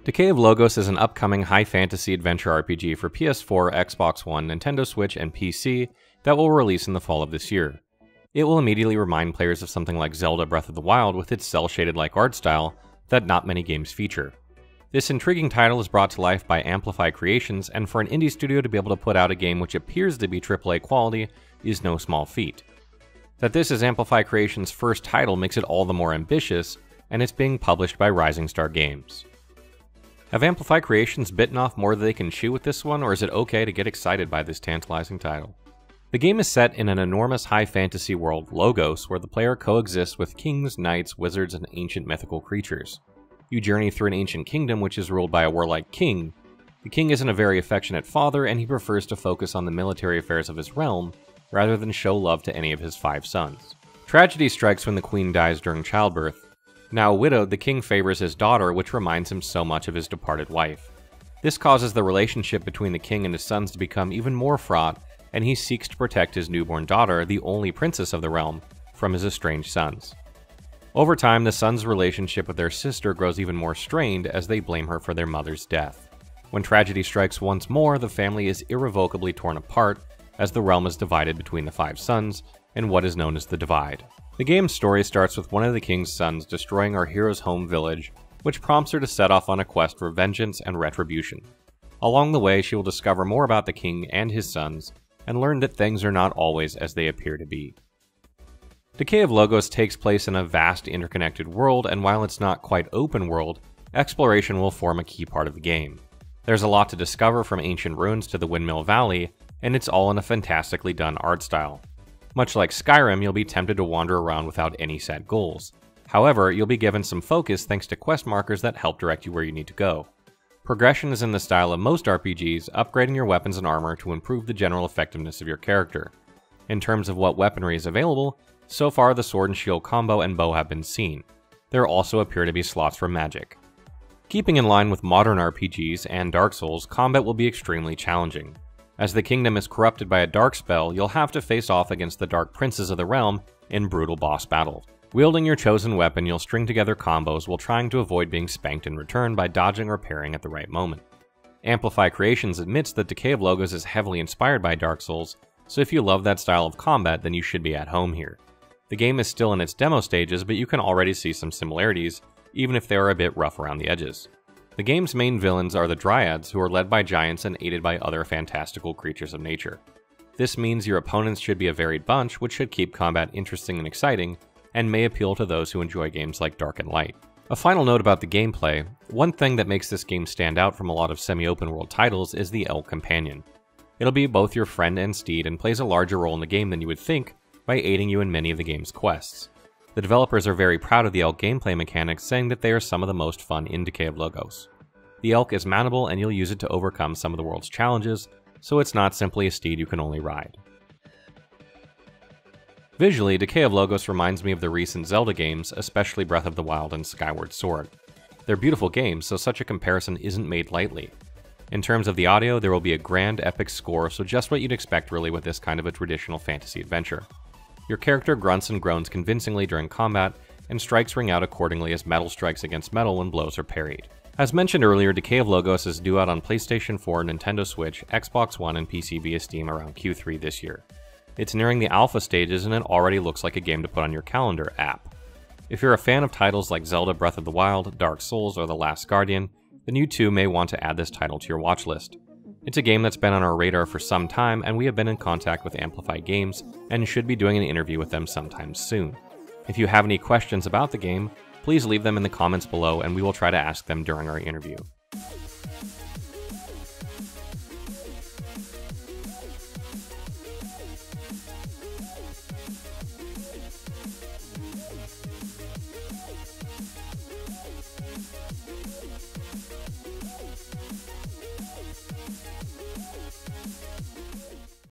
Decay of Logos is an upcoming high fantasy adventure RPG for PS4, Xbox One, Nintendo Switch, and PC that will release in the fall of this year. It will immediately remind players of something like Zelda Breath of the Wild with its cel-shaded-like art style that not many games feature. This intriguing title is brought to life by Amplify Creations, and for an indie studio to be able to put out a game which appears to be AAA quality is no small feat. That this is Amplify Creations' first title makes it all the more ambitious, and it's being published by Rising Star Games. Have Amplify Creations bitten off more than they can chew with this one, or is it okay to get excited by this tantalizing title? The game is set in an enormous high fantasy world, Logos, where the player coexists with kings, knights, wizards, and ancient mythical creatures. You journey through an ancient kingdom which is ruled by a warlike king. The king isn't a very affectionate father, and he prefers to focus on the military affairs of his realm, rather than show love to any of his 5 sons. Tragedy strikes when the queen dies during childbirth. Now widowed, the king favors his daughter, which reminds him so much of his departed wife. This causes the relationship between the king and his sons to become even more fraught, and he seeks to protect his newborn daughter, the only princess of the realm, from his estranged sons. Over time, the sons' relationship with their sister grows even more strained as they blame her for their mother's death. When tragedy strikes once more, the family is irrevocably torn apart, as the realm is divided between the 5 sons, and what is known as the Divide. The game's story starts with one of the king's sons destroying our hero's home village, which prompts her to set off on a quest for vengeance and retribution. Along the way, she will discover more about the king and his sons, and learn that things are not always as they appear to be. Decay of Logos takes place in a vast interconnected world, and while it's not quite open world, exploration will form a key part of the game. There's a lot to discover, from ancient ruins to the Windmill Valley, and it's all in a fantastically done art style. Much like Skyrim, you'll be tempted to wander around without any set goals. However, you'll be given some focus thanks to quest markers that help direct you where you need to go. Progression is in the style of most RPGs, upgrading your weapons and armor to improve the general effectiveness of your character. In terms of what weaponry is available, so far the sword and shield combo and bow have been seen. There also appear to be slots for magic. Keeping in line with modern RPGs and Dark Souls, combat will be extremely challenging. As the kingdom is corrupted by a dark spell, you'll have to face off against the dark princes of the realm in brutal boss battles. Wielding your chosen weapon, you'll string together combos while trying to avoid being spanked in return by dodging or parrying at the right moment. Amplify Creations admits that Decay of Logos is heavily inspired by Dark Souls, so if you love that style of combat, then you should be at home here. The game is still in its demo stages, but you can already see some similarities, even if they are a bit rough around the edges. The game's main villains are the Dryads, who are led by giants and aided by other fantastical creatures of nature. This means your opponents should be a varied bunch, which should keep combat interesting and exciting, and may appeal to those who enjoy games like Dark and Light. A final note about the gameplay: one thing that makes this game stand out from a lot of semi-open world titles is the Elk Companion. It'll be both your friend and steed, and plays a larger role in the game than you would think by aiding you in many of the game's quests. The developers are very proud of the Elk gameplay mechanics, saying that they are some of the most fun in Decay of Logos. The Elk is mountable, and you'll use it to overcome some of the world's challenges, so it's not simply a steed you can only ride. Visually, Decay of Logos reminds me of the recent Zelda games, especially Breath of the Wild and Skyward Sword. They're beautiful games, so such a comparison isn't made lightly. In terms of the audio, there will be a grand epic score, so just what you'd expect really with this kind of a traditional fantasy adventure. Your character grunts and groans convincingly during combat, and strikes ring out accordingly as metal strikes against metal when blows are parried. As mentioned earlier, Decay of Logos is due out on PlayStation 4, Nintendo Switch, Xbox One, and PC via Steam around Q3 this year. It's nearing the alpha stages, and it already looks like a game to put on your calendar app. If you're a fan of titles like Zelda Breath of the Wild, Dark Souls, or The Last Guardian, then you too may want to add this title to your watch list. It's a game that's been on our radar for some time, and we have been in contact with Amplify Games and should be doing an interview with them sometime soon. If you have any questions about the game, please leave them in the comments below and we will try to ask them during our interview.